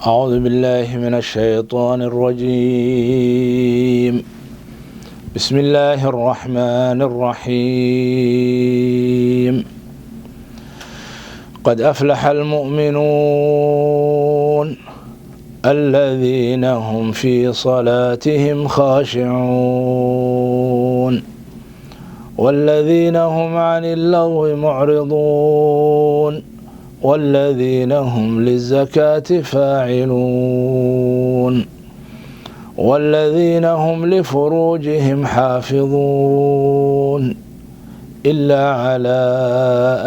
أعوذ بالله من الشيطان الرجيم. بسم الله الرحمن الرحيم. قد أفلح المؤمنون الذين هم في صلاتهم خاشعون والذين هم عن اللغو معرضون والذين هم للزكاة فاعلون والذين هم لفروجهم حافظون إلا على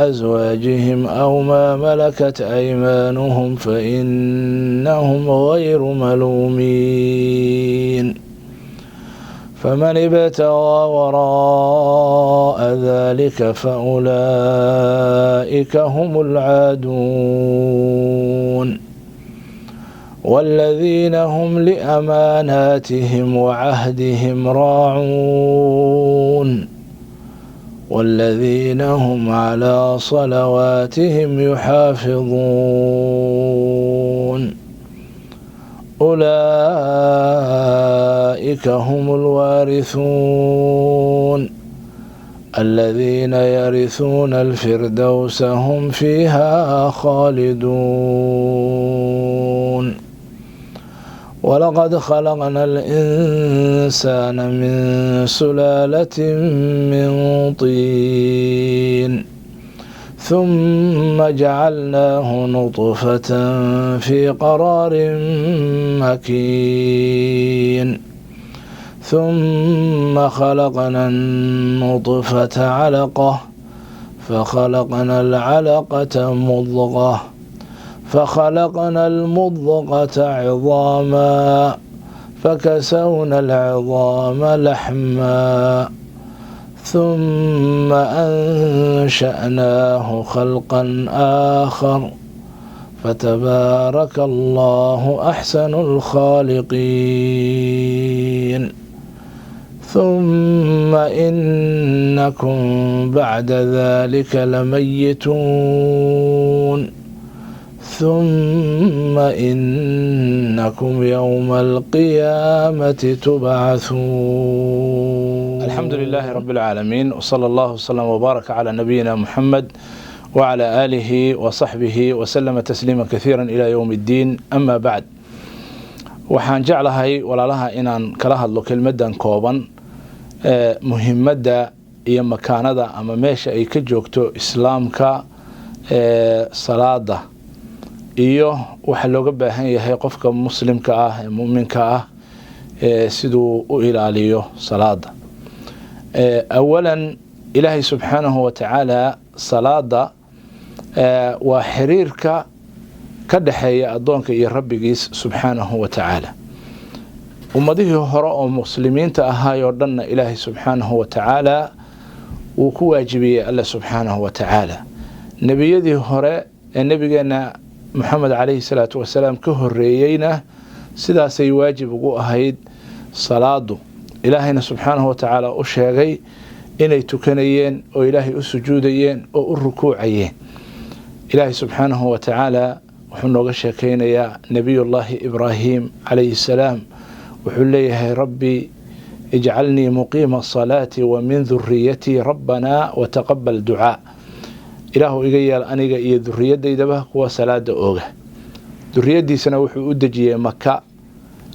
أزواجهم أو ما ملكت أيمانهم فإنهم غير ملومين فمن ابتغى وراء ذلك فأولئك هم العادون والذين هم لأماناتهم وعهدهم راعون والذين هم على صلواتهم يحافظون أولئك هم الوارثون الذين يرثون الفردوس هم فيها خالدون ولقد خلقنا الإنسان من سلالة من طين ثم جعلناه نطفة في قرار مكين ثم خلقنا النطفة علقة فخلقنا العلقة مضغة فخلقنا المضغة عظاما فكسونا العظام لحما ثم أنشأناه خلقا آخر فتبارك الله أحسن الخالقين ثم إنكم بعد ذلك لميتون ثم إنكم يوم القيامة تبعثون. الحمد لله رب العالمين وصلى الله وسلم وبارك على نبينا محمد وعلى آله وصحبه وسلم تسليما كثيرا إلى يوم الدين. أما بعد waxaan jeclahay walaalaha inaan kala hadlo kelmadan kooban muhiimadda iyo makaanada ama meesha ay ka joogto islaamka salaada iyo waxa looga baahan yahay qofka muslimka ah ee muuminka ah siduu u ilaaliyo salaada. awalan ilaahay subhanahu wa ta'ala salaada waa xiriirka ka dhaxeeya adoonka iyo rabbigiis subhanahu wa ta'ala. ummadihii hore oo muslimiinta ahaayoo dhanna ilaahay subhanahu wa ta'ala uu ku waajibiyay Allah subhanahu wa ta'ala. nabiyadii hore ee nabigeena محمد عليه الصلاة والسلام كهريينا سداسي واجب ugu ahayd salaadu. ilaahayna subhanahu wa ta'ala u sheegay inay tukanayeen oo ilaahay u sujuudayeen oo u rukuucayeen. ilaahay subhanahu wa ta'ala wuxuu nooga sheekaynayaa nabiyullaahi ibraahim alayhi salaam wuxuu leeyahay rabbi ij'alnii muqiima as-salaati wa min dhurriyyati rabbana wa taqabbal du'aa. ilaahu iga yeel aniga iyo durriyadaydaba kuwa salaada ooga. durriyadiisana wuxuu u dejiyay Makka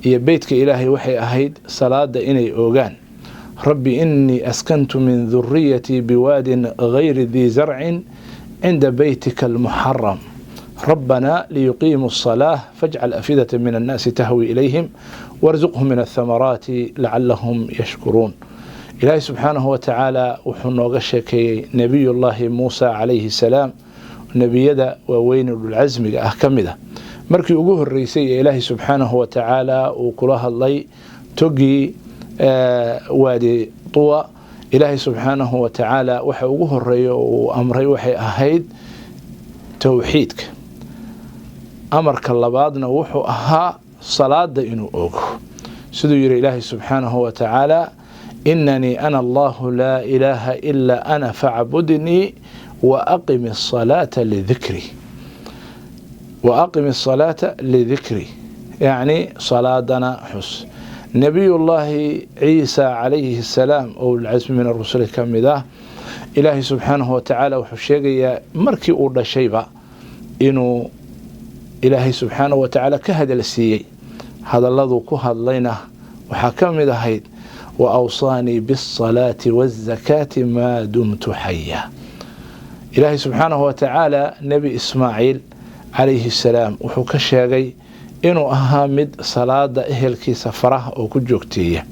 iyo beedka ilaahay waxay ahayd salaada inay oogaan. rabbi inni askantu min dhurriyyati biwadin ghayri dhi zar'in 'inda baytika al-muharram rabbana liyuqimu as-salah faj'al afidatan min an-nasi tahwi ilayhim warzuqhum min ath-thamarati la'allahum yashkurun. ilaahay subhanahu wa ta'ala wuxuu nooga sheekeeyay nabiyullaahi Muusa alayhi salaam nabiyada waaweyn ulul azmiga ah kamida markii ugu horeysay ee ilaahay subhanahu wa ta'ala uu kula hadlay togi waadi Tuwa. ilaahay subhanahu wa ta'ala waxa ugu horeeyo uu amray waxay ahayd tawxiidka. amarka labaadna wuxuu ahaa salaada inuu oogo sidoo yiri ilaahay subhanahu wa ta'ala إنني أنا الله لا إله إلا أنا فاعبدني وأقم الصلاة لذكري. وأقم الصلاة لذكري يعني صلاتنا حس. نبي الله عيسى عليه السلام أو العزم من الرسل كمذا إلهي سبحانه وتعالى وحشيقيا مركي أولا شيبا إنه إلهي سبحانه وتعالى كهد السيئي هذا الذي كهد لنا وحكم ذا هيد وأوصاني بالصلاة والزكاة ما دمت حيا. إلهي سبحانه وتعالى نبي إسماعيل عليه السلام وحكى الشيقي إنه أهامد صلاة إهلكي سفره وكجوكتيه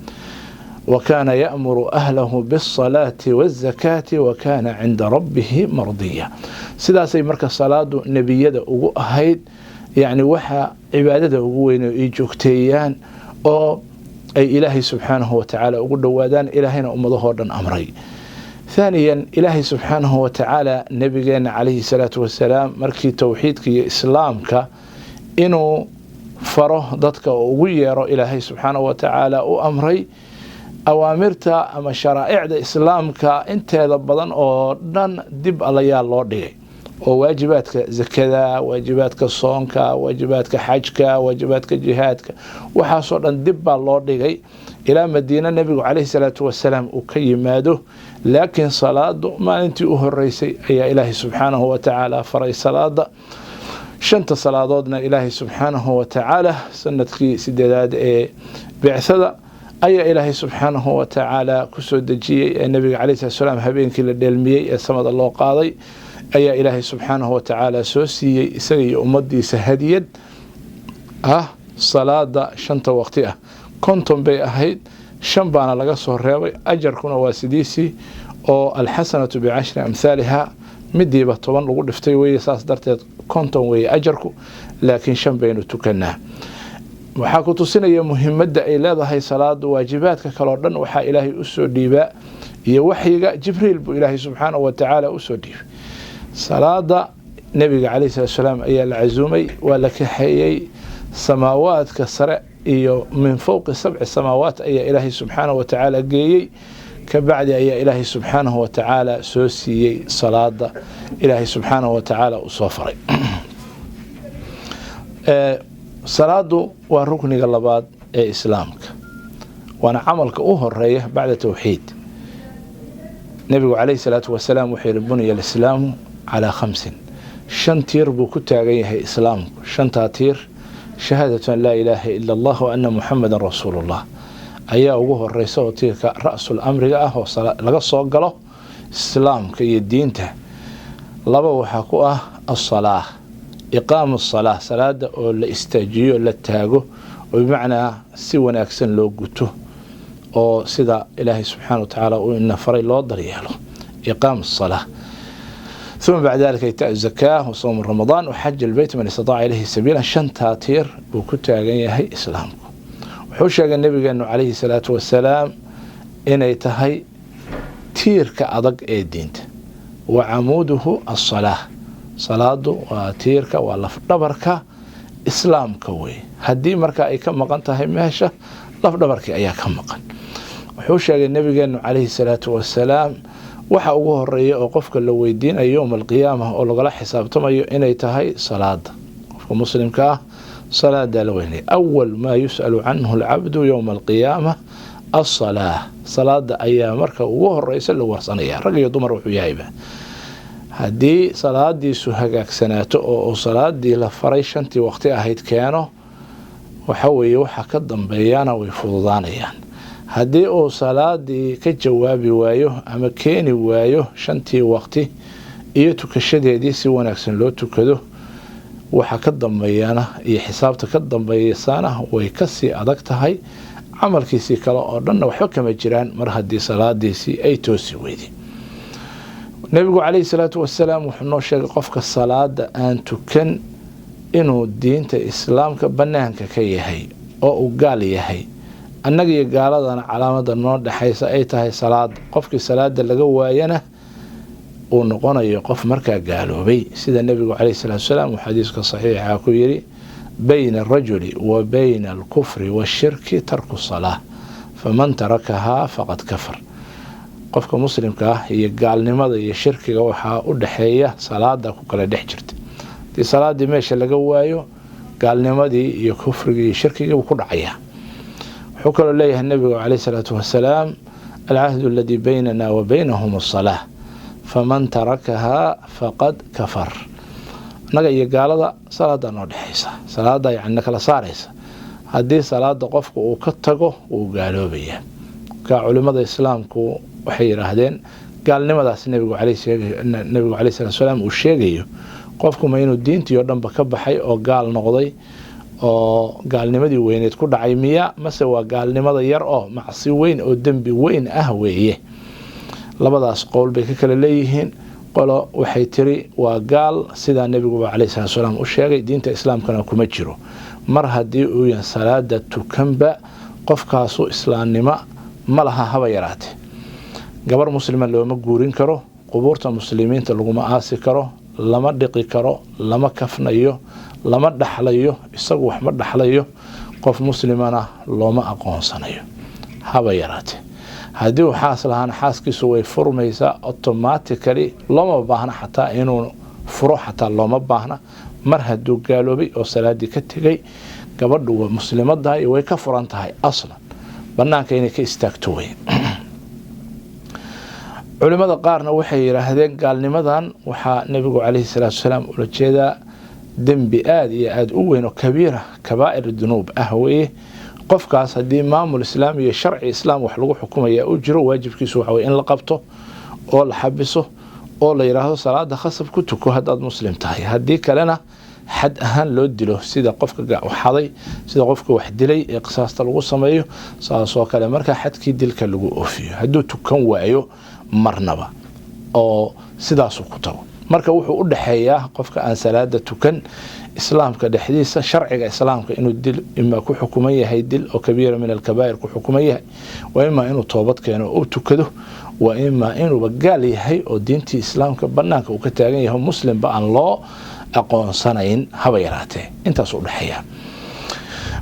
وكان يأمر أهله بالصلاة والزكاة وكان عند ربه مرضيا. سيداسي مركز صلاة نبيادة أغو أهيد يعني وحا عبادة أغوين إيجوكتيان أو أي إلهي سبحانه وتعالى أقول دوادان إلهينا أمضهورا أمري. ثانيا إلهي سبحانه وتعالى نبينا عليه الصلاة والسلام مركي توحيدك إسلامك إنه فره ضدك وغير إلهي سبحانه وتعالى وأمري أوامرتا أما شرائع إسلامك أنت ضبطا أو دان دب عليا الله دي وواجباتك زكاة واجباتك صونك واجباتك حجك واجباتك جهادك وحاصل دب الله دي إلى مدينة النبي عليه الصلاة والسلام وكيماده. لكن صلاة ما أنت الرئيسي أي إلهي سبحانه وتعالى فري صلاة شنت صلاة إلهي سبحانه وتعالى سنتكي سدادات بعثة أي إلهي سبحانه وتعالى كسود دجي النبي عليه الصلاة والسلام هبين كل الدلمية سمد الله قاضي أي إلهي سبحانه وتعالى سوسي سري أمدي سهديد صلاة شنت وقتها كنتم بي أهيد شنبانا لقصه الرابي أجر كنا واسديسي أو الحسنة بعشر أمثالها مديبة طبعا لقول دفتي وي ساس درتي كنتم وي أجركو لكن شنبينو تكناه. waxaa ku tusinaya muhiimadda ay leedahay salaadu waajibaadka kala dhan waxa Ilaahay u soo dhiibaa iyo waxyiga Jibriil buu Ilaahay subhanahu wa ta'ala u soo dhiibay. salaada nabiga kaleey salaam ayaa la azumay waa la kaxeeyay samaawaadka sare iyo min fawqi sab'i samaawaat ayaa Ilaahay subhanahu wa ta'ala geeyay ka bacdi ayaa Ilaahay subhanahu wa ta'ala soo siiyay salaada Ilaahay subhanahu wa ta'ala u soo faray. صلاة وركن غلبات إسلامك وأنا عملك أهرية بعد توحيد. النبي عليه الصلاة والسلام وحير بني الإسلام على 5 شنتير بكتاغيه إسلام شنتاتير شهادة لا إله إلا الله وأن محمد رسول الله أيها أبوه الرئيس وتلك رأس الأمر لقصوا قاله إسلام كي الدينته لبا وحكوه الصلاة إقام الصلاة صلاة ولا استجيو ولا تاجو وبمعنى سوى ناكسن لو قلته أو سيدا إلهي سبحانه وتعالى وإن فري الله ضرياله إقام الصلاة. ثم بعد ذلك إيتاء الزكاة وصوم رمضان وحج البيت من استطاع إليه سبيلا شنتاتير وكتا هي إسلامكم. وحوشا النبي قال عليه الصلاة والسلام إن يتهي تير كأضق الدين وعموده الصلاة. صلاة وتيرك ولف دبرك إسلام كوي هدي مركا أي كم مقن تهي ماشة لف دبرك أي كم مقن. وحوشا النبي قال عليه الصلاة والسلام waxa ugu horeeya oo qofka la weydiin ay yawm al-qiyaamah oo laga xisaabtamayo inay tahay salaada qofka muslimka ah salaada la weynay awwal ma yus'alu anhu al-'abdu yawm al-qiyaamah as-salah salaada ayaa marka ugu horeysa la warsanaya rag iyo dumar wuxuu yahay hadii salaadiisu hagaagsanaato oo salaadii la faray shantii waqti ahayd keeno waxa weeye waxa ka dambeeyana way fududaanayaan. haddii uu salaadii ka jawaabi waayo ama keeni waayo shantii waqti iyo tukashadeedii si wanaagsan loo tukado waxa ka dambeeyana iyo xisaabta ka dambeeyana way ka sii adag tahay camalkiisii kale oo dhan waxba kama jiraan mar haddii salaadiisii ay toosi weyday. nabigu calayhi salaatu wasalaam wuxuu noo sheegay qofka salaada aan tukan inuu diinta islaamka banaanka ka yahay oo uu gaal yahay. annaga iyo gaaladana calaamada noo dhaxaysa ay tahay salaad qofkii salaada laga waayana uu noqonayo qof markaa gaaloobay sida nabigu calayhi salaatu wasalaam uu xadiiska saxiixa ku yiri bayna ar-rajuli wa bayna al-kufri wash-shirki tarku as-salah faman tarakaha faqad kafar. qofka muslimka ah iyo gaalnimada iyo shirkiga waxa u dhaxeeya salaada ku kala dhex jirta. dii salaadii meesha laga waayo gaalnimadii iyo kufrigii iyo shirkigii wuu ku dhacayaa. wuxuu kaloo leeyahay nabigu calayhi salaatu wasalaam alcahdu aladii baynana wa baynahum asalaa faman tarakahaa faqad kafar. annaga iyo gaalada salaada noo dhexaysa, salaada yacni kala saaraysa. haddii salaada qofku uu ka tago wuu gaaloobayaa. ka culimada islaamku waxay yiraahdeen gaalnimadaas nabigu calayhi salaatu wasalaam uu sheegayo qofku ma inuu diintii oo dhanba ka baxay oo gaal noqday oo gaalnimadii weyneed ku dhacay miya, mase waa gaalnimada yar oo macsi weyn oo dembi weyn ah weeye. labadaas qowl bay ka kala leeyihiin. qolo waxay tiri waa gaal sidaa nabiguba calayhi salaatu wasalaam u sheegay, diinta islaamkana kuma jiro. mar haddii uu yahay salaada tukanba qofkaasu islaamnimo ma laha haba yaraatee. gabar muslima looma guurin karo, qubuurta muslimiinta laguma aasi karo, lama dhiqi karo, lama kafnayo, lama dhaxlayo, isagu wax ma dhaxlayo, qof muslimana looma aqoonsanayo haba yaraatee. haddii uu xaas lahaana xaaskiisu way furmaysaa automatically, looma baahna xataa inuu furo, xataa looma baahna. mar hadduu gaaloobay oo salaadii ka tegay, gabadhu waa muslimadahay way ka furan tahay aslan, banaanka inay ka istaagto wey. culimada qaarna waxay yiraahdeen gaalnimadan waxaa nabigu calayhi salaatu wasalaam ula jeedaa dembi aad iyo aad u weyn oo kabiira, kabaa'ir dunuub ah weeye. qofkaas haddii maamul islaam iyo sharci islaam wax lagu xukumaya u jiro, waajibkiisu waxa weye in la qabto oo la xabiso oo la yiraahdo salaada khasab ku tuko haddaad muslim tahay. haddii kalena xad ahaan loo dilo, sida qofka xaday, sida qofka wax dilay ee qisaasta lagu sameeyo, saasoo kale marka xadkii dilka lagu oofiyo hadduu tukan waayo marnaba oo sidaasuu ku tago. marka wuxuu u dhaxeeyaa qofka aan salaada tukan islaamka dhexdiisa, sharciga islaamka inuu dil ima ku xukuman yahay dil oo kabiira min alkabaa'ir ku xukuman yahay, waa ima inuu toobad keeno oo tukado, waa ima inuuba gaal yahay oo diintii islaamka banaanka uu ka taagan yahay, muslimba aan loo aqoonsanayn haba yaraatee. intaas u dhaxeeyaa.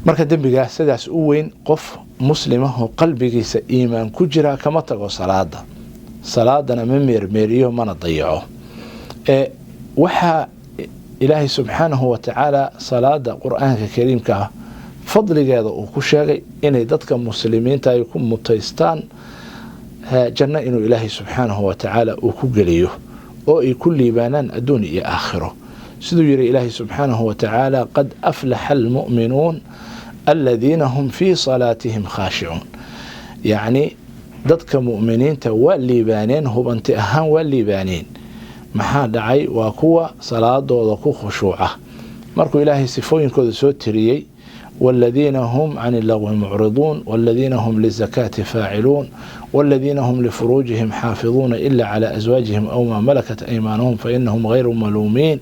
marka dembigaa sidaas u weyn, qof muslima oo qalbigiisa iimaan ku jira kama tago salaada, salaadana ma meermeeriyo mana dayaco. waxaa ilaahay subxaanahu wa tacaala salaada qur-aanka kariimka ah fadligeeda uu ku sheegay inay dadka muslimiinta ay ku mutaystaan janno inuu ilaahay subxaanahu wa tacaala uu ku geliyo oo ay ku liibaanaan adduun iyo aakhiro. siduu yiri ilaahay subxaanahu wa tacaala qad aflaxa almu'minuun aladiina hum fii salaatihim khaashicuun. yacni dadka mu'miniinta waa liibaaneen, hubanti ahaan waa liibaaneen. maxaa dhacay? waa kuwa salaadooda ku khushuuca. markuu ilaahay sifooyinkooda soo tiriyey والذين هم عن اللغو معرضون والذين هم للزكاة فاعلون والذين هم لفروجهم حافظون إلا على أزواجهم أو ما ملكت أيمانهم فإنهم غير ملومين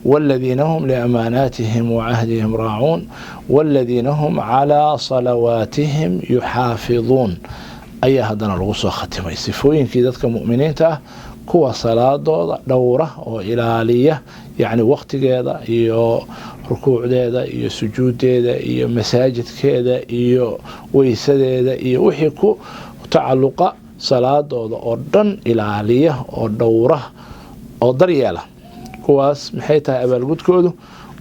والذين هم لأماناتهم وعهدهم راعون والذين هم على صلواتهم يحافظون. أي هذا الغصة ختمي سفوين كذلك مؤمنين kuwa salaadooda dhowra oo ilaaliya, yani waqtigeeda iyo rukuucdeeda iyo sujuudeeda iyo masaajidkeeda iyo weysadeeda iyo wixii ku tacalluqa salaadooda oo dhan ilaaliya oo dhowra oo daryeela. kuwaas maxay tahay abaalgudkoodu?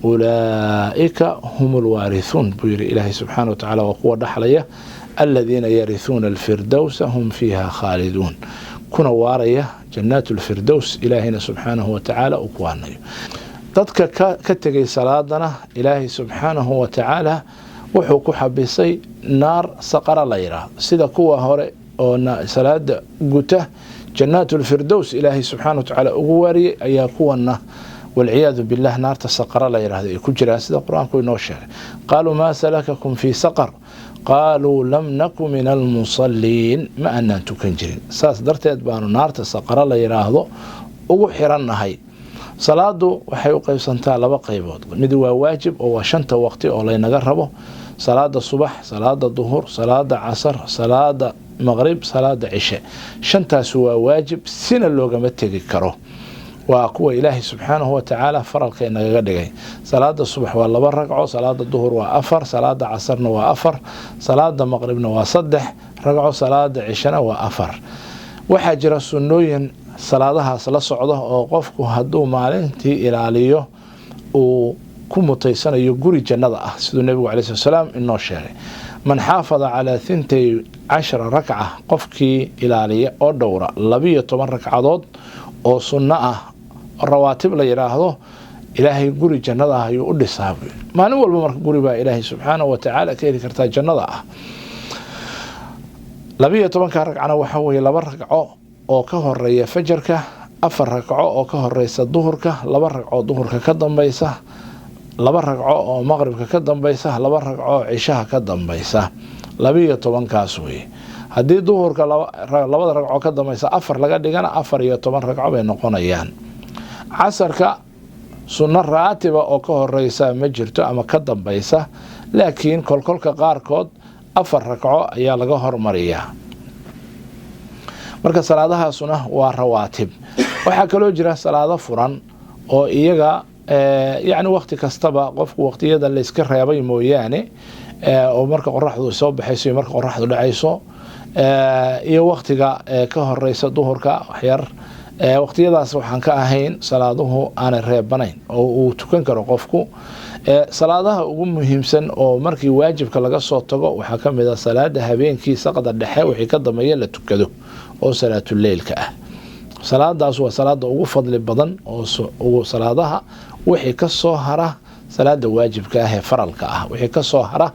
ulaa'ika humul waarithuun buu yiri ilaahay subxaanahu wa tacaala, waa kuwa dhaxlaya aladiina yarithuuna alfirdowsa hum fiiha khaaliduun, kuna waaraya jannaat ulfirdows ilaahayna subxaanahu wa tacaala uu ku waanayo. dadka ka tegay salaadana ilaahay subxaanahu wa tacaala wuxuu ku xabisay naar saqara la yiraahdo, sida kuwa hore oo salaada guta jannaat ulfirdows ilaahay subxaanahu wa tacaala ugu waariyay ayaa kuwana walciyaadu billah naarta saqara la yiraahdo ay ku jiraan, sida qur-aanku inoo sheegay. qaaluu maa salakakum fii saqar qaaluu lam naku min almusalliin, ma aanaan tukan jirin. saas darteed baanu naarta saqara la yiraahdo ugu xirannahay. salaadu waxay u qaybsantaa laba qaybood. mid waa waajib oo waa 5 waqti oo laynaga rabo: salaada subax, salaada duhur, salaada casar, salaada maqrib, salaada cishe. 5taas waa waajib, sina loogama tegi karo. waa kuwa ilaahay subxaanahu wa tacaala faralka inagaga dhigay. salaada subax waa 2 ragco, salaada duhur waa 4, salaada casarna waa 4, salaada maqribna waa 3 ragco, salaada cishana waa 4. waxaa jira sunnooyin salaadahaas la socda oo qofku hadduu maalintii ilaaliyo ku mutaysanayo guri jannada ah sidoo nabigu calayhi salaam inoo sheegay man xaafada calaa 12 rakca qofkii ilaaliya oo dhowra 12 ragcadood oo sunno ah rawaatib la yiraahdo ilaahay guri jannada ah ayuu u dhisaa maalin walba marka guri baa ilaahay subxaanahu wa ta'ala ka heli kartaa jannada ah 12 ragcana waxa weeye 2 ragco oo ka horeeya fajarka 4 ragco oo ka horeysa duhurka 2 ragco duhurka ka dambaysa 2 ragco oo maqribka ka dambaysa 2 ragco cishaha ka dambaysa 12 kaas weeye haddii duhurka 2 ragco ka dambaysa 4 laga dhigana 14 ragco bay noqonayaan casarka sunno raatiba oo ka horeysa ma jirto ama ka dambaysa laakiin kolkolka qaarkood 4 ragco ayaa laga hormariyaa marka salaadahaasuna waa rawaatib waxaa kaloo jira salaado furan oo iyaga يعني وقت كستبا قف وقت يدا اللي يسكر يبي موياني ومرك قرحه يصوب بحيث مرك قرحه لعيسو iyo waqtiga ka horeysa duhurka waxyar waqtiyadaas waxaan ka ahayn salaaduhu aan reebanayn oo uu tukan karo qofku salaadaha ugu muhiimsan oo markii waajibka laga soo tago waxa kamid ah salaada habeenkii saqada dhexe wixii ka dambeeya la tukado oo salaatul leylka ah salaadaas waa salaada ugu fadli badan oo salaadaha wixii ka soo hara salaada waajibka ah ee faralka ah wixii ka soo hara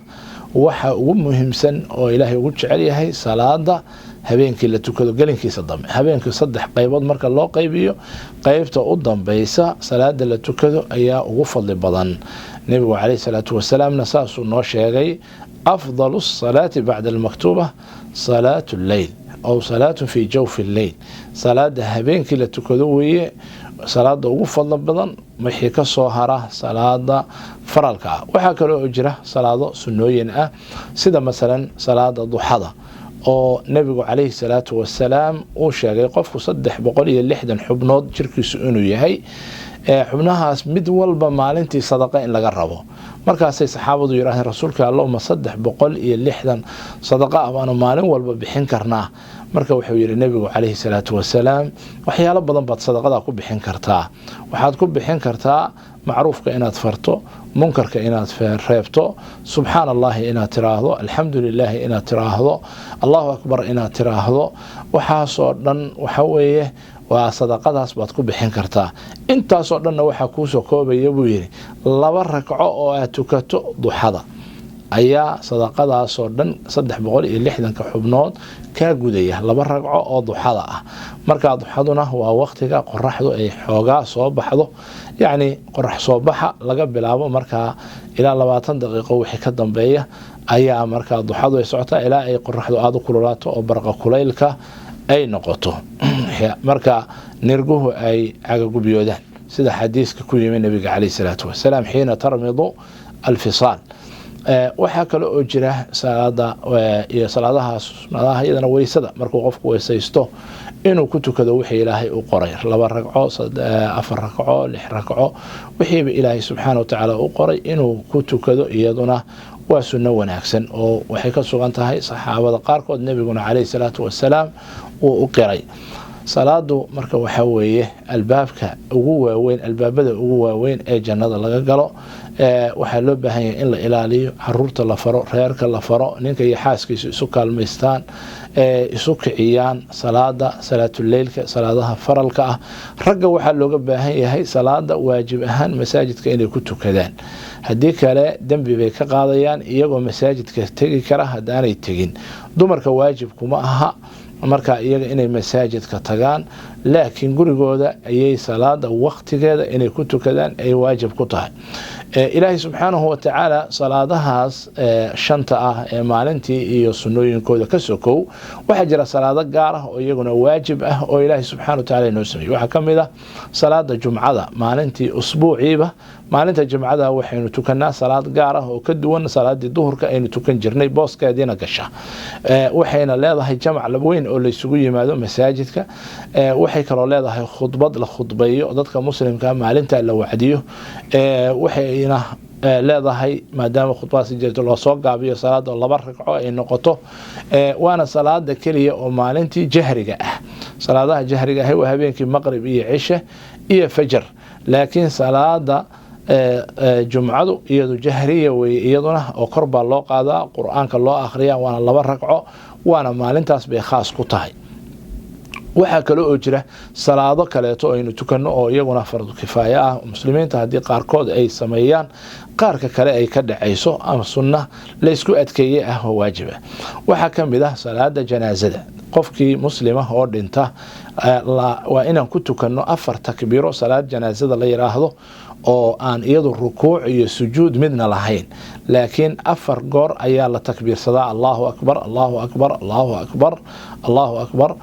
waxa ugu muhiimsan oo ilaahay ugu jecel yahay salaada habeenkii la tukado galinkiisa dambe habeenkii 3 qaybood marka loo qaybiyo qaybta u dambaysa salaada la tukado ayaa ugu fadli badan nabiga kaleey salaatu wasalaam nasaasu noo sheegay afdalu salaati ba'da al-maktuba salatu al-layl aw salatu fi jawf al-layl salaada habeenkii la tukado weeye salaada ugu fadli badan wixii ka soo hara salaada faralka ah waxa kale oo jira salaado sunnooyin ah sida midalan salaada duhada oo nabiga kaleey salaatu wasalaam uu sheegay qofku 360 xubnood jirkiisu inuu yahay xubnahaas mid walba maalintii sadaqa in laga rabo markaasay saxaabadu yiraahdeen rasuulka Allahumma 360 sadaqa aanu maalin walba bixin karnaa marka wuxuu yiri nabiga kaleey salaatu wasalaam waxyaalo badan baad sadaqada ku bixin kartaa waxaad ku bixin kartaa macruufka inaad farto munkarka inaad reebto subhanallah inaad tiraahdo alxamdulillah inaad tiraahdo allahu akbar inaad tiraahdo waxa soo dhan waxa weeye waa sadaqadaas baad ku bixin kartaa intaas oo dhanna waxa ku soo koobaya buu yiri 2 ragco oo aad tukato duhada ayaa sadaqadaas oo dhan 360 ka xubnood ka gudaya 2 ragco oo duhada ah marka duhaduna waa waqtiga qorraxdu ay xoogaa soo baxdo yani qorrax soo baxa laga bilaabo marka ilaa 20 daqiiqo wixii ka dambeeya ayaa marka duhadu ay socotaa ilaa ay qorraxdu aad u kululaato oo barqa kulaylka ay noqoto marka nirguhu ay cagagubiyoodaan sida xadiiska ku yimid nabiga kaleey salaatu wasalaam xiina tarmidu al-fisal waxa kale oo jira salaada iyo salaadahaas iyadana weysada markuu qofku weysaysto inuu ku tukado wixii ilaahay u qoray 2 ragco 4 ragco 6 ragco wixii ilaahay subxaanahu wa ta'ala u qoray inuu ku tukado iyaduna waa sunno wanaagsan oo waxay ka sugan tahay saxaabada qaarkood nabiguna kaleey salaatu wasalaam uu u qiray salaadu marka waxa weeye albaabka ugu waaweyn albaabada ugu waaweyn ee jannada laga galo waxa loo baahan yahay in la ilaaliyo caruurta la faro reerka la faro ninka iyo xaaskiisa isu kaalmeystaan isu kiciyaan salaatul leylka salaadaha faralka ah ragga waxa looga baahan yahay salaada waajib ahaan masaajidka inay ku tukadaan haddii kale dambi bay ka qaadayaan iyagoo masaajidka tagi kara hadaanay tagin dumarka waajib kuma aha marka iyaga inay masaajidka tagaan laakiin gurigooda ayay salaada waqtigeeda inay ku tukadaan ay waajib ku tahay ilaahay subxaanahu wa ta'ala salaadahaas shanta ah ee maalintii iyo sunnooyinkooda ka sokow waxa jira salaado gaar ah oo iyaguna waajib ah oo ilaahay subxaanahu wa ta'ala inoo sameeyay waxa kamid ah salaada jumcada maalintii usbuuciiba maalinta jumcada waxaynu tukanaa salaad gaar ah oo ka duwan salaadii duhurka aynu tukan jirnay booskeedina gasha waxayna leedahay jamac laweyn oo la isugu yimaado masaajidka waxay kaloo leedahay khudbad la khudbeeyo dadka muslimka maalinta la wacdiyo waxayna leedahay maadaama khudbadaas jirto loo soo gaabiyo salaada 2 ragco ay noqoto waana salaada kaliya oo maalintii jahriga ah salaadaha jahriga ah waa habeenkii maqrib iyo cisha iyo fajr laakiin salaada jumcadu iyadu jahriya weeye iyaduna oo kor baa loo qaadaa qur-aanka loo akhriyaa waana 2 ragco waana maalintaas bay khaas ku tahay waxaa kale oo jira salaado kaleeto aynu tukanno oo iyaguna fardu kifaaya ah muslimiinta haddii qaarkood ay sameeyaan qaarka kale ay ka dhacayso ama sunna la isku adkeeyay ah oo waajib ah waxaa ka mid ah salaada janaasada qofkii muslima oo dhinta waa inaan ku tukanno 4 takbiiro salaad janaasada la yiraahdo oo aan iyadu rukuuc iyo sujuud midna lahayn laakiin 4 goor ayaa la takbiirsadaa Allahu akbar Allahu akbar Allahu akbar Allahu akbar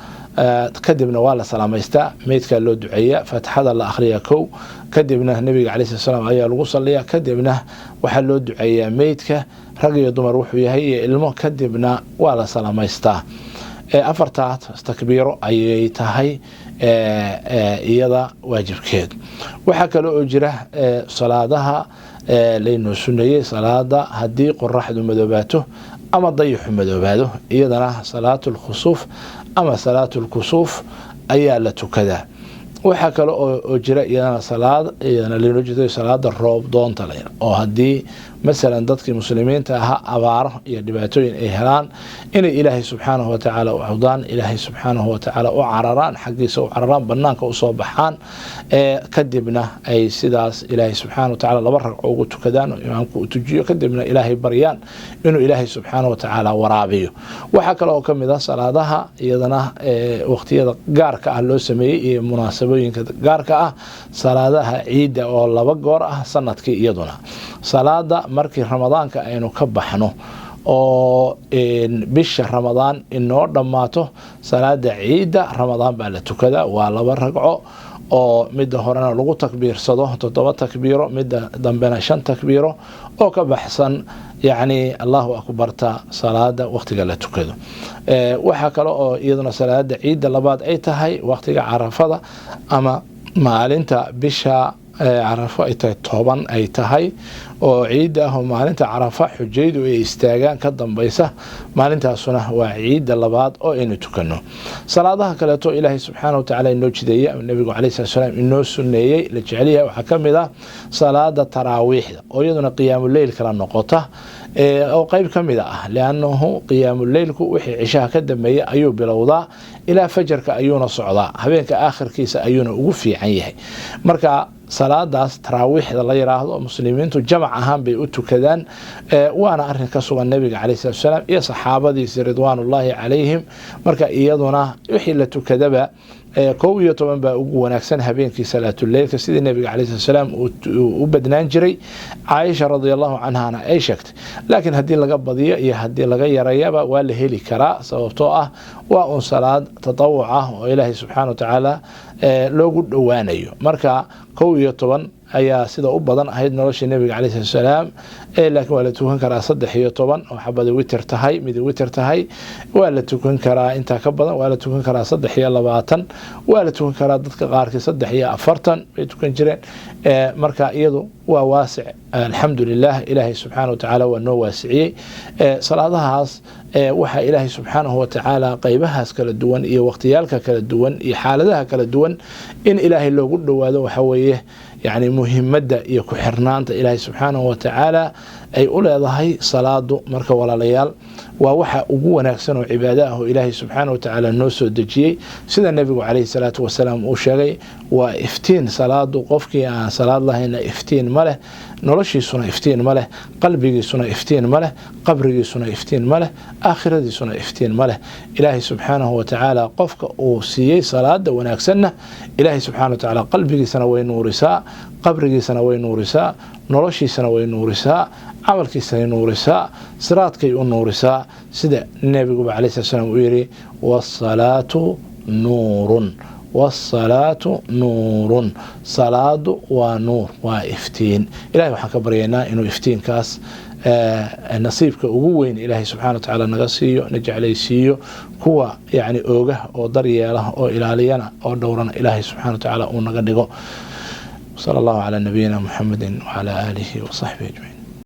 kadibna waa la salaamaystaa meydka loo duceeyaa faatixada la akhriyaa kow kadibna nabiga kaleey salaam ayaa lagu saliyaa kadibna waxa loo duceeyaa meydka rag iyo dumar wuxuu yahay iyo ilmo kadibna waa la salaamaystaa 4 takbiiro ayay tahay iyada waajibkeed waxa kale oo jira salaadaha laynu sunnayay salaada hadii qorraxdu madoobato ama dayixu madoobaado iyadana salaatul khusuuf ama salaatul kusuuf ayaa la tukadaa waxa kale oo jira iyadana iyadana laynu jeedo salaada roob doonta oo hadii مثلا dadkii muslimiinta ah abaar iyo dhibaatooyin ay helaan inay ilaahay subxaanahu wa ta'ala u cudaan ilaahay subxaanahu wa ta'ala u cararaan xaqiisa u cararaan banaanka u soo baxaan kadibna ay sidaas ilaahay subxaanahu wa ta'ala 2 ragco ugu tukadaan oo imaamku u tujiyo kadibna ilaahay baryaan inuu ilaahay subxaanahu wa ta'ala waraabiyo waxa kale oo kamid ah salaadaha iyadana waqtiyada gaarka ah loo sameeyay iyo munaasabooyinka gaarka ah salaadaha ciida oo 2 goor ah sanadkii iyaduna salaada markii ramadaanka aynu ka baxno oo bisha ramadaan inoo dhamaato salaada ciida ramadaan baa la tukadaa waa 2 ragco oo mid horena lagu takbiirsado 7 takbiiro mid dambena 5 takbiiro oo ka baxsan يعني الله أكبر تا صلاة وقت قال تكذو وحكى له أيضا صلاة عيد لبعض أي تهي وقت عرفة أما ما أنت بشا عرفة أي طبعا أي تهي وعيده ما أنت عرفة حجيد ويستاجان كدم بيسه ما أنت صنه وعيد لبعض أو إنه تكنه صلاة كلته إلهي سبحانه وتعالى إنه جدية النبي عليه الصلاة والسلام إنه سنية لجعلها وحكم ذا صلاة تراويح ويدنا قيام الليل كلا نقطة أو قيب كمذا لأنه قيام الليل وحي عشاء كدمية أيوب بلوضاء إلى فجر كأيون الصعداء هبينك آخر كيس أيون وفي عيه مركا صلاة تراويح الله يراهض مسلمين تجمع أهم بيؤتوا كذان وأنا أرهن كسوة النبي عليه الصلاة والسلام يا صحابة دي رضوان الله عليهم مركا إيضنا يحيلة كذبة كوية طبعا بأقوى ونكسن هبينك صلاة الليل كسيد النبي عليه الصلاة والسلام وبدنان جري عائشة رضي الله عنها أنا أي شكت لكن هدي لقبضية هدي لغير ريابة ولا هيلي كراء سوطوءه وأن صلاة تطوعه وإلهي سبحانه وتعالى لو قد وانيو مركا كوية طبعا ayaa sida u badan ahayd nolosha nabiga kaleey salaam laakiin waa la tukan karaa 13 oo xabada witir tahay mid witir tahay waa la tukan karaa inta ka badan waa la tukan karaa 23 waa la tukan karaa dadka qaarkii 43 bay tukan jireen marka iyadu waa waasic alxamdulillah ilaahay subxaanahu wa ta'ala waa noo waasiciyay salaadahaas waxa ilaahay subxaanahu wa ta'ala qaybahaas kala duwan iyo waqtiyalka kala duwan iyo xaaladaha kala duwan in ilaahay loogu dhawaado waxa weeye يعني مهمة يكون حرنانت إلهي سبحانه وتعالى أي أولى ظهي صلاة مركة ولا ليال ووحى أبوه نكسن عبادته إلهي سبحانه وتعالى النوس الدجي سيد النبي عليه الصلاة والسلام أشغي وإفتين صلاة قفكي عن صلاة الله إن إفتين مله نرشي سنة إفتين مله قلبي سنة إفتين مله قبري سنة إفتين مله آخرتي سنة إفتين مله إلهي سبحانه وتعالى قفك أوسيي صلاة ونكسنه إلهي سبحانه وتعالى قلبي سنة وينورسا قبري سنة وينورسا نرشي سنة وينورسا عملكي سنة نورسا صراطكي نورسا سيد النبي عليه الصلاة والسلام ويري والصلاة نور والصلاة نور صلاة ونور وإفتين إلهي وحكى برينا إنه إفتين كاس نصيبك أقوين إلهي سبحانه وتعالى نغسيه نجعله سيه كوا يعني أوجه أو ضرياله أو إلالينا أو دورنا إلهي سبحانه وتعالى ونغدقه صلى الله على نبينا محمد وعلى آله وصحبه أجمعين.